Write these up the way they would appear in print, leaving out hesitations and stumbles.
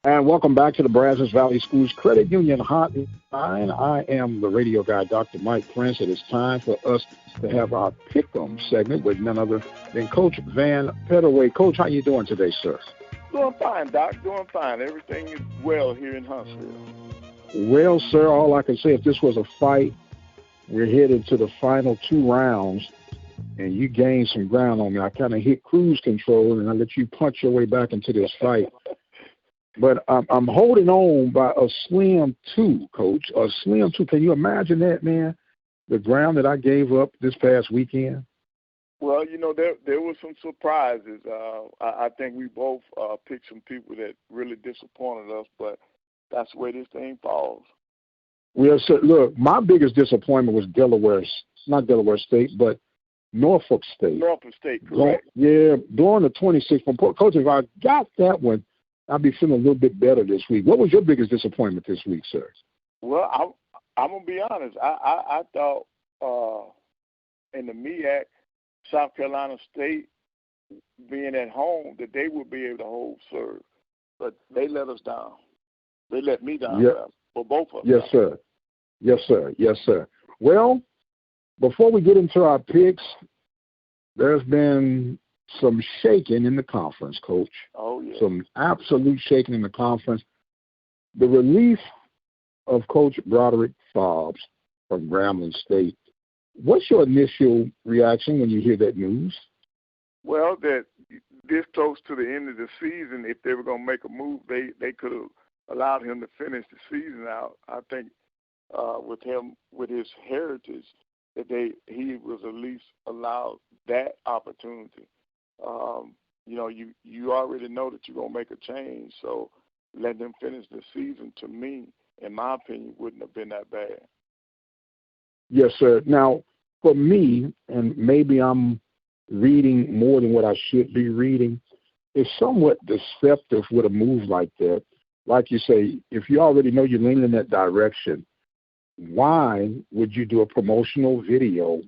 And welcome back to the Brazos Valley Schools Credit Union Hotline. I am the radio guy, Dr. Mike Prince. It is time for us to have our Pick'em segment with none other than Coach Van Pettaway. Coach, how you doing today, sir? Doing fine, Doc. Doing fine. Everything is well here in Huntsville. Well, sir, all I can say, if this was a fight, we're headed to the final 2 rounds, and you gained some ground on me. I kind of hit cruise control, and I let you punch your way back into this fight. But I'm holding on by a slim 2, Coach. A slim 2. Can you imagine that, man? The ground that I gave up this past weekend? Well, there were some surprises. I think we both picked some people that really disappointed us, but that's the way this thing falls. Well, sir, look, my biggest disappointment was not Delaware State, but Norfolk State. Norfolk State, correct. Blowing the 26 from Coach, if I got that one, I'll be feeling a little bit better this week. What was your biggest disappointment this week, sir? Well, I'm going to be honest. I thought in the MEAC, South Carolina State being at home, that they would be able to hold serve. But they let us down. They let me down, for both of us. Yes, sir. Yes, sir. Yes, sir. Well, before we get into our picks, there's been some shaking in the conference, Coach. Oh, yeah. Some absolute shaking in the conference. The relief of Coach Broderick Fobbs from Grambling State. What's your initial reaction when you hear that news? Well, that this close to the end of the season, if they were going to make a move, they could have allowed him to finish the season out. I think with him, with his heritage, that he was at least allowed that opportunity. You already know that you're going to make a change, so letting them finish the season, to me, in my opinion, wouldn't have been that bad. Yes, sir. Now, for me, and maybe I'm reading more than what I should be reading, it's somewhat deceptive with a move like that. Like you say, if you already know you're leaning in that direction, why would you do a promotional video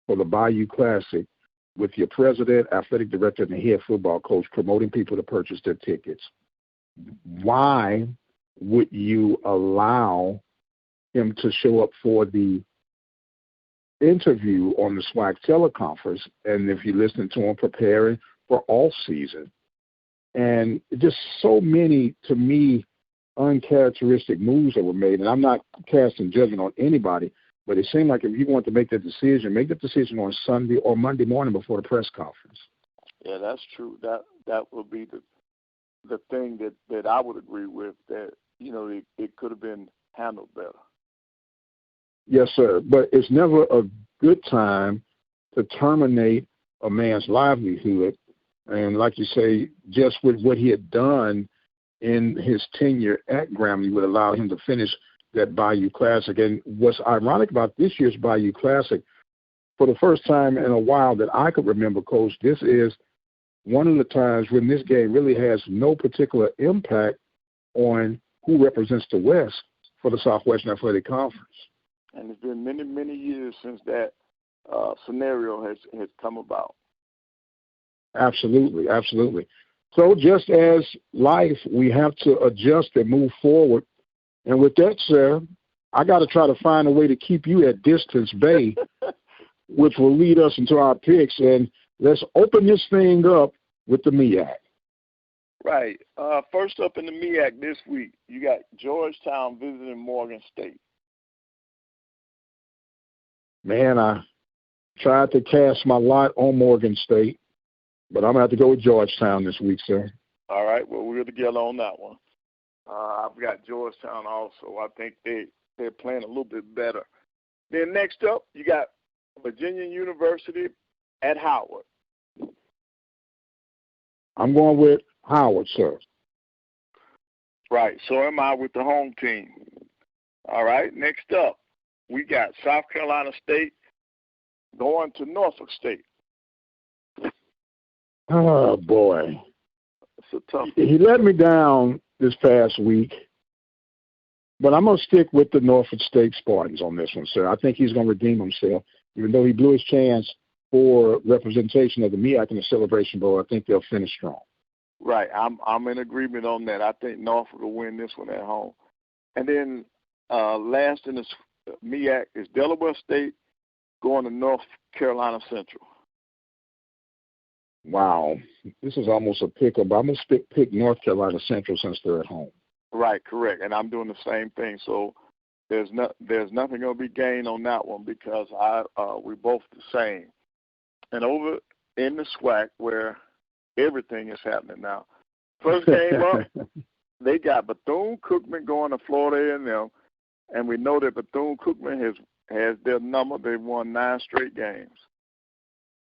for the Bayou Classic with your president, athletic director, and the head football coach promoting people to purchase their tickets? Why would you allow him to show up for the interview on the SWAC teleconference, and if you listen to him preparing for off season? And just so many, to me, uncharacteristic moves that were made. And I'm not casting judgment on anybody, but it seemed like if you want to make that decision, make the decision on Sunday or Monday morning before the press conference. Yeah, that's true. That would be the thing that I would agree with, that, it could have been handled better. Yes, sir. But it's never a good time to terminate a man's livelihood. And like you say, just with what he had done in his tenure at Grambling would allow him to finish that Bayou Classic. And what's ironic about this year's Bayou Classic, for the first time in a while that I could remember, Coach, this is one of the times when this game really has no particular impact on who represents the West for the Southwestern Athletic Conference. And it's been many, many years since that scenario has come about. Absolutely, absolutely. So just as life, we have to adjust and move forward. And with that, sir, I got to try to find a way to keep you at distance bay, which will lead us into our picks. And let's open this thing up with the MEAC. Right. First up in the MEAC this week, you got Georgetown visiting Morgan State. Man, I tried to cast my lot on Morgan State, but I'm going to have to go with Georgetown this week, sir. All right. Well, we're together on that one. I've got Georgetown also. I think they're playing a little bit better. Then next up, you got Virginia University at Howard. I'm going with Howard, sir. Right. So am I with the home team. All right. Next up, we got South Carolina State going to Norfolk State. Oh, boy. It's a tough one. He let me down this past week, but I'm going to stick with the Norfolk State Spartans on this one, sir. I think he's going to redeem himself. Even though he blew his chance for representation of the MEAC in the Celebration Bowl, I think they'll finish strong. Right. I'm in agreement on that. I think Norfolk will win this one at home. And then last in the MEAC is Delaware State going to North Carolina Central. Wow. This is almost a pick-up. I'm going to pick North Carolina Central since they're at home. Right, correct. And I'm doing the same thing. So there's nothing going to be gained on that one because we're both the same. And over in the SWAC where everything is happening now, first game up, they got Bethune-Cookman going to Florida A&M, and we know that Bethune-Cookman has their number. They've won 9 straight games.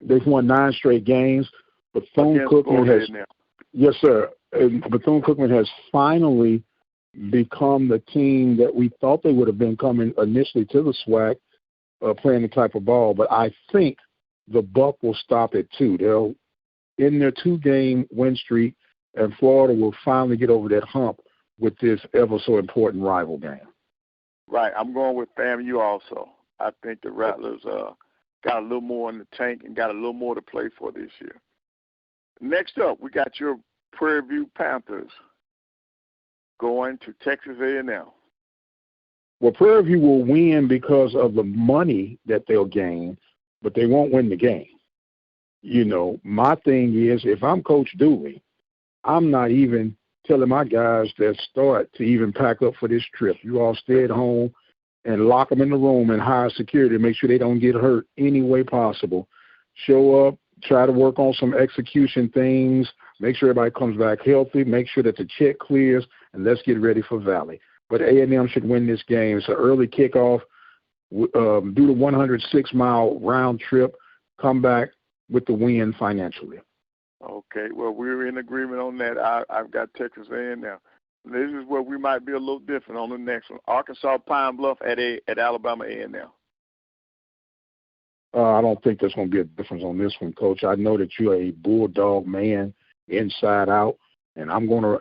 They've won 9 straight games. Bethune-Cookman has, yes, sir. And Bethune-Cookman has finally become the team that we thought they would have been coming initially to the SWAC, playing the type of ball. But I think the buck will stop at 2. They'll in their 2-game win streak, and Florida will finally get over that hump with this ever so important rival game. Right. I'm going with FAMU also. I think the Rattlers got a little more in the tank and got a little more to play for this year. Next up, we got your Prairie View Panthers going to Texas A&M. Well, Prairie View will win because of the money that they'll gain, but they won't win the game. You know, my thing is, if I'm Coach Dooley, I'm not even telling my guys that start to even pack up for this trip. You all stay at home and lock them in the room and hire security to make sure they don't get hurt any way possible. Show up, try to work on some execution things, make sure everybody comes back healthy, make sure that the check clears, and let's get ready for Valley. But A&M should win this game. It's an early kickoff. Do the 106-mile round trip, come back with the win financially. Okay, well, we're in agreement on that. I've got Texas A&M. This is where we might be a little different on the next one. Arkansas Pine Bluff at Alabama A&M. I don't think there's going to be a difference on this one, Coach. I know that you're a Bulldog man inside out, and I'm going to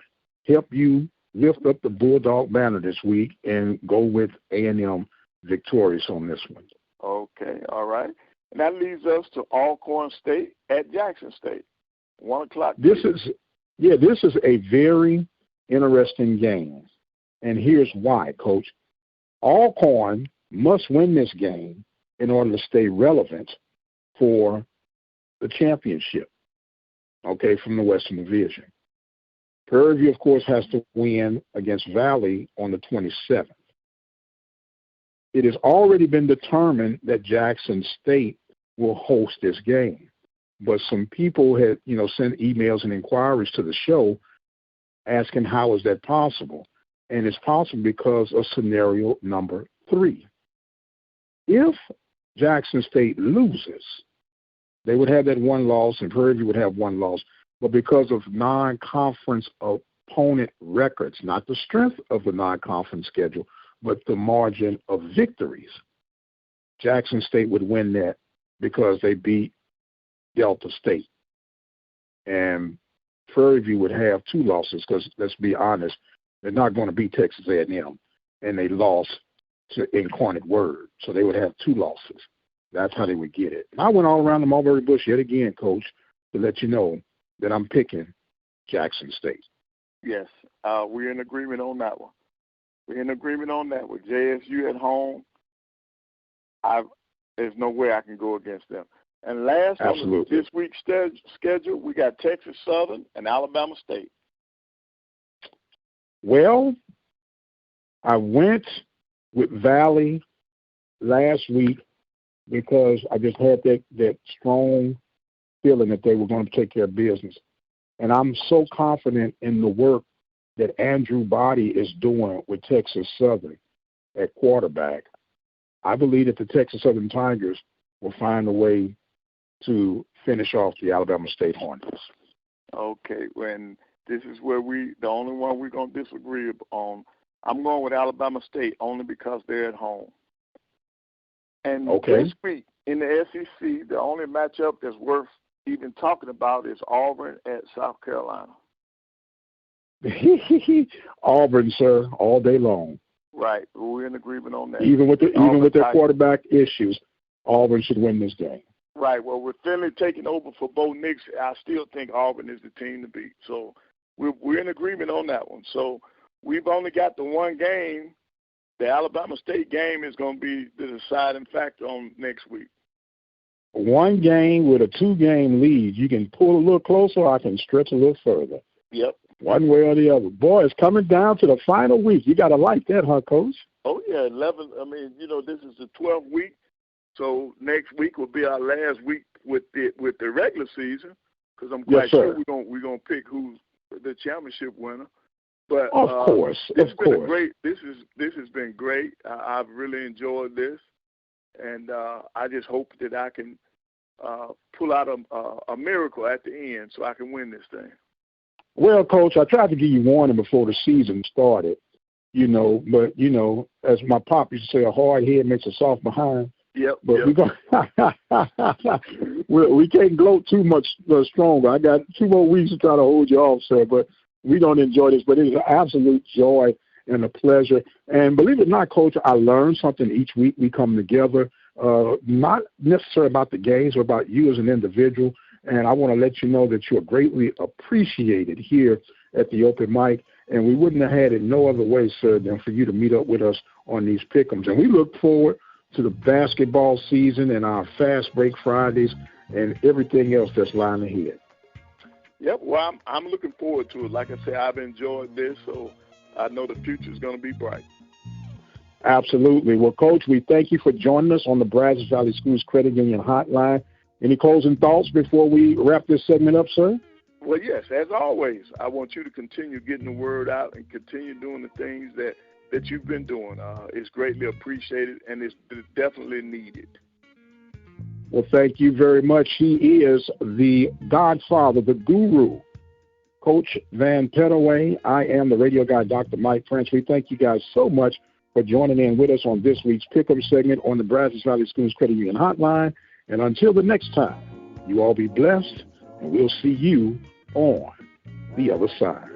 help you lift up the Bulldog banner this week and go with A&M victorious on this one. Okay, all right. And that leads us to Alcorn State at Jackson State, 1 o'clock. This is a very interesting game, and here's why, Coach. Alcorn must win this game in order to stay relevant for the championship, okay, from the Western Division. Prairie View, of course, has to win against Valley on the 27th. It has already been determined that Jackson State will host this game. But some people had, sent emails and inquiries to the show asking how is that possible? And it's possible because of scenario number 3. If Jackson State loses, they would have that 1 loss and Prairie View would have 1 loss. But because of non-conference opponent records, not the strength of the non-conference schedule, but the margin of victories, Jackson State would win that because they beat Delta State. And Prairie View would have 2 losses because, let's be honest, they're not going to beat Texas A&M, and they lost to Incarnate Word. So they would have 2 losses. That's how they would get it. And I went all around the mulberry bush yet again, Coach, to let you know that I'm picking Jackson State. Yes, we're in agreement on that one. We're in agreement on that with JSU at home. There's no way I can go against them. And last on this week's schedule, we got Texas Southern and Alabama State. Well, I went with Valley last week because I just had that strong feeling that they were going to take care of business. And I'm so confident in the work that Andrew Body is doing with Texas Southern at quarterback. I believe that the Texas Southern Tigers will find a way to finish off the Alabama State Hornets. Okay, when this is where the only one we're going to disagree on. I'm going with Alabama State only because they're at home. And this week in the SEC, the only matchup that's worth even talking about is Auburn at South Carolina. Auburn, sir, all day long. Right, we're in agreement on that. Even with their quarterback issues, Auburn should win this game. Right. Well, with Finley taking over for Bo Nix, I still think Auburn is the team to beat. So we're in agreement on that one. So we've only got the one game. The Alabama State game is going to be the deciding factor on next week. One game with a 2-game lead. You can pull a little closer, or I can stretch a little further. Yep. One way or the other. Boy, it's coming down to the final week. You got to like that, huh, Coach? Oh, yeah, 11. I mean, this is the 12th week. So next week will be our last week with the regular season, because I'm quite sure we're gonna pick who's the championship winner. But of course, this has been great. I've really enjoyed this, and I just hope that I can pull out a miracle at the end so I can win this thing. Well, Coach, I tried to give you warning before the season started, but as my pop used to say, a hard head makes a soft behind. Yep. But we can't gloat too much stronger. I got 2 more weeks to try to hold you off, sir. But we don't enjoy this. But it is an absolute joy and a pleasure. And believe it or not, Coach, I learn something each week we come together, not necessarily about the games, but about you as an individual. And I want to let you know that you are greatly appreciated here at the open mic. And we wouldn't have had it no other way, sir, than for you to meet up with us on these pick'ems. And we look forward to the basketball season and our Fast Break Fridays and everything else that's lying ahead. Yep, well, I'm looking forward to it. Like I said, I've enjoyed this, so I know the future is going to be bright. Absolutely. Well, Coach, we thank you for joining us on the Brazos Valley Schools Credit Union Hotline. Any closing thoughts before we wrap this segment up, sir? Well, yes, as always, I want you to continue getting the word out and continue doing the things that you've been doing. It's greatly appreciated, and it's definitely needed. Well, thank you very much. He is the godfather, the guru, Coach Van Pettaway. I am the radio guy, Dr. Mike Prince. We thank you guys so much for joining in with us on this week's Pick'em segment on the Brazos Valley Schools Credit Union Hotline. And until the next time, you all be blessed, and we'll see you on the other side.